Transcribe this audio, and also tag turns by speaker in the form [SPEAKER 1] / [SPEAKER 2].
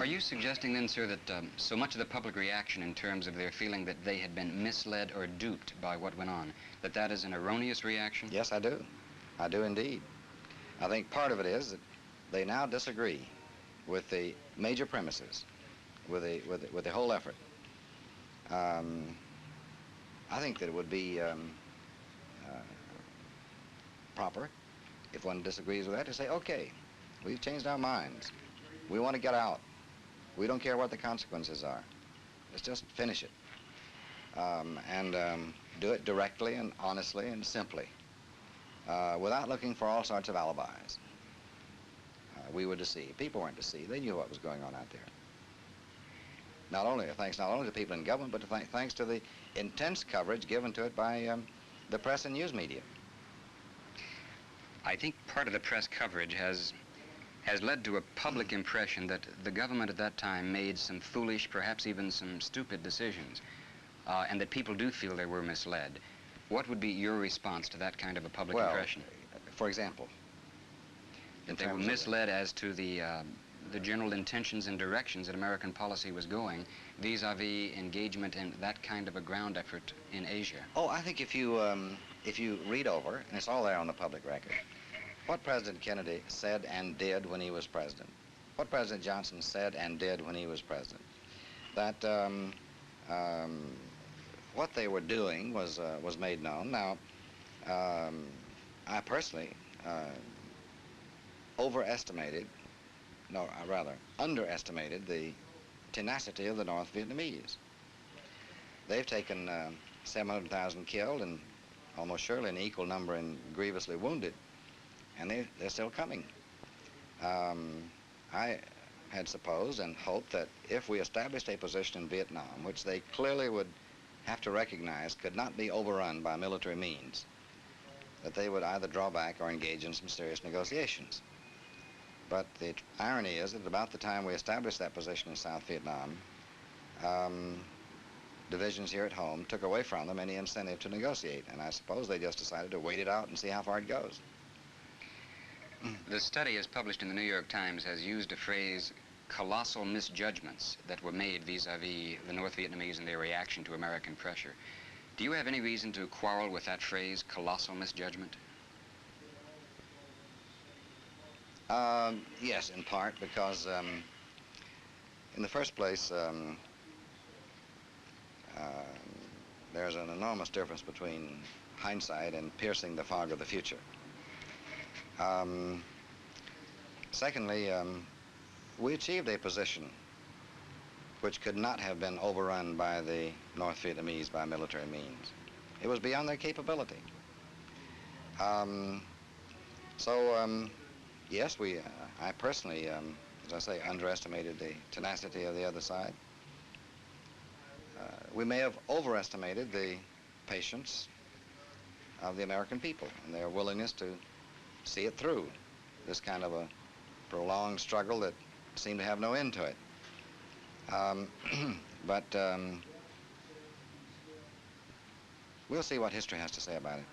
[SPEAKER 1] Are you suggesting then, sir, that so much of the public reaction in terms of their feeling that they had been misled or duped by what went on, that that is an erroneous reaction?
[SPEAKER 2] Yes, I do. I do indeed. I think part of it is that they now disagree with the major premises, with the whole effort. I think that it would be proper, if one disagrees with that, to say, okay, we've changed our minds. We want to get out. We don't care what the consequences are. Let's just finish it. And do it directly and honestly and simply, without looking for all sorts of alibis. We were deceived. People weren't deceived. They knew what was going on out there. Thanks not only to people in government, but thanks to the intense coverage given to it by the press and news media.
[SPEAKER 1] I think part of the press coverage has led to a public impression that the government at that time made some foolish, perhaps even some stupid decisions, and that people do feel they were misled. What would be your response to that kind of a public impression?
[SPEAKER 2] For example?
[SPEAKER 1] That they were misled as to the general intentions and directions that American policy was going vis-a-vis engagement in that kind of a ground effort in Asia.
[SPEAKER 2] Oh, I think if you read over, and it's all there on the public record, what President Kennedy said and did when he was president, what President Johnson said and did when he was president, that what they were doing was made known. Now, I personally underestimated the tenacity of the North Vietnamese. They've taken 700,000 killed and almost surely an equal number in grievously wounded, and they're still coming. I had supposed and hoped that if we established a position in Vietnam, which they clearly would have to recognize could not be overrun by military means, that they would either draw back or engage in some serious negotiations. But the irony is that about the time we established that position in South Vietnam, divisions here at home took away from them any incentive to negotiate, and I suppose they just decided to wait it out and see how far it goes.
[SPEAKER 1] The study as published in the New York Times has used a phrase, colossal misjudgments that were made vis-a-vis the North Vietnamese and their reaction to American pressure. Do you have any reason to quarrel with that phrase, colossal misjudgment?
[SPEAKER 2] Yes, in part, because in the first place, there's an enormous difference between hindsight and piercing the fog of the future. Secondly, we achieved a position which could not have been overrun by the North Vietnamese by military means. It was beyond their capability. Yes, I personally, as I say, underestimated the tenacity of the other side. We may have overestimated the patience of the American people and their willingness to see it through, this kind of a prolonged struggle that seemed to have no end to it. But we'll see what history has to say about it.